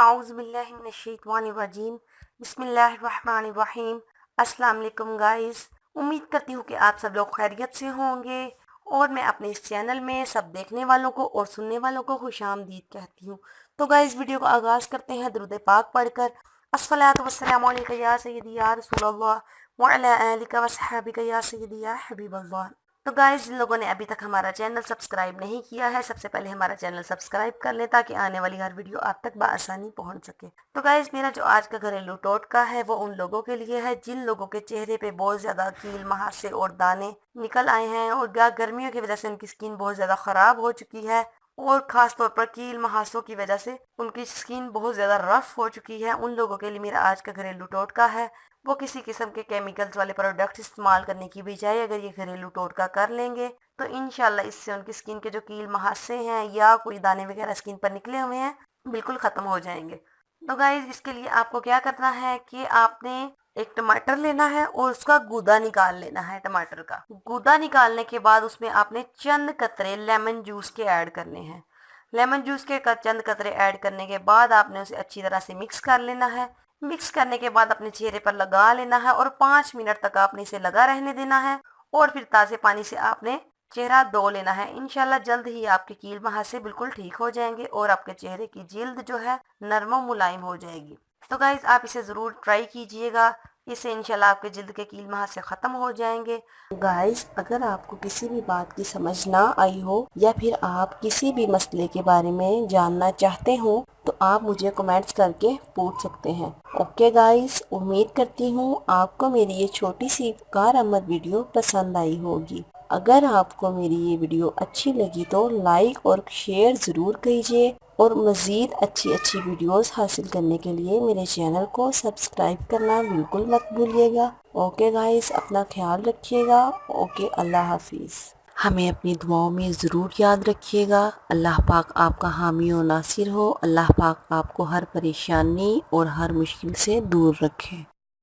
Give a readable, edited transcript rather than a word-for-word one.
आउज़ुबिल्लाहिमिनश्शैतानिर्रजीम बिस्मिल्लाहिर्रहमानिर्रहीम। अस्सलाम वालेकुम गाइस, उम्मीद करती हूँ कि आप सब लोग खैरियत से होंगे और मैं अपने इस चैनल में सब देखने वालों को और सुनने वालों को खुशामदीद कहती हूँ। तो गाइस वीडियो को आगाज़ करते हैं दुरूद पाक पढ़कर। अस्सलातु वस्सलामु अलैका या सय्यदी या रसूलल्लाह व अला आलिका व अस्हाबिका या सय्यदी या हबीबल्लाह। तो गाइस जिन लोगों ने अभी तक हमारा चैनल सब्सक्राइब नहीं किया है, सबसे पहले हमारा चैनल सब्सक्राइब कर लें ताकि आने वाली हर वीडियो आप तक बआसानी पहुंच सके। तो गाइस मेरा जो आज का घरेलू टोटका है वो उन लोगों के लिए है जिन लोगों के चेहरे पे बहुत ज़्यादा कील महासे और दाने निकल आए हैं और गर्मियों की वजह से उनकी स्किन बहुत ज़्यादा ख़राब हो चुकी है और ख़ास तौर पर कील महासों की वजह से उनकी स्किन बहुत ज़्यादा रफ़ हो चुकी है। उन लोगों के लिए मेरा आज का घरेलू टोटका है वो किसी किस्म के केमिकल्स वाले प्रोडक्ट इस्तेमाल करने की बजाय अगर ये घरेलू टोटका कर लेंगे तो इंशाल्लाह इससे उनकी स्किन के जो कील महासे हैं या कोई दाने वगैरह स्किन पर निकले हुए हैं बिल्कुल ख़त्म हो जाएंगे। तो गाइज इसके लिए आपको क्या करना है कि आपने एक टमाटर लेना है और उसका गूदा निकाल लेना है। टमाटर का गूदा निकालने के बाद उसमें आपने चंद कतरे लेमन जूस के ऐड करने हैं। लेमन जूस के चंद कतरे ऐड करने के बाद आपने उसे अच्छी तरह से मिक्स कर लेना है। मिक्स करने के बाद अपने चेहरे पर लगा लेना है और 5 मिनट तक आपने इसे लगा रहने देना है और फिर ताज़े पानी से आपने चेहरा धो लेना है। इंशाल्लाह जल्द ही आपके कील महासे बिल्कुल ठीक हो जाएंगे और आपके चेहरे की जिल्द जो है नरम और मुलायम हो जाएगी। तो गाइज आप इसे ज़रूर ट्राई कीजिएगा, इससे इंशाल्लाह आपके जिल्द के कील महासे ख़त्म हो जाएंगे। गाइस अगर आपको किसी भी बात की समझ ना आई हो या फिर आप किसी भी मसले के बारे में जानना चाहते हो तो आप मुझे कमेंट्स करके पूछ सकते हैं। ओके गाइस, उम्मीद करती हूँ आपको मेरी ये छोटी सी कारआमद वीडियो पसंद आई होगी। अगर आपको मेरी ये वीडियो अच्छी लगी तो लाइक और शेयर ज़रूर कीजिए और मज़ीद अच्छी अच्छी वीडियोस हासिल करने के लिए मेरे चैनल को सब्सक्राइब करना बिल्कुल मत भूलिएगा। ओके गाइस, अपना ख्याल रखिएगा। ओके, अल्लाह हाफिज़। हमें अपनी दुआओं में ज़रूर याद रखिएगा। अल्लाह पाक आपका हामी और नासिर हो। अल्लाह पाक आपको हर परेशानी और हर मुश्किल से दूर रखे।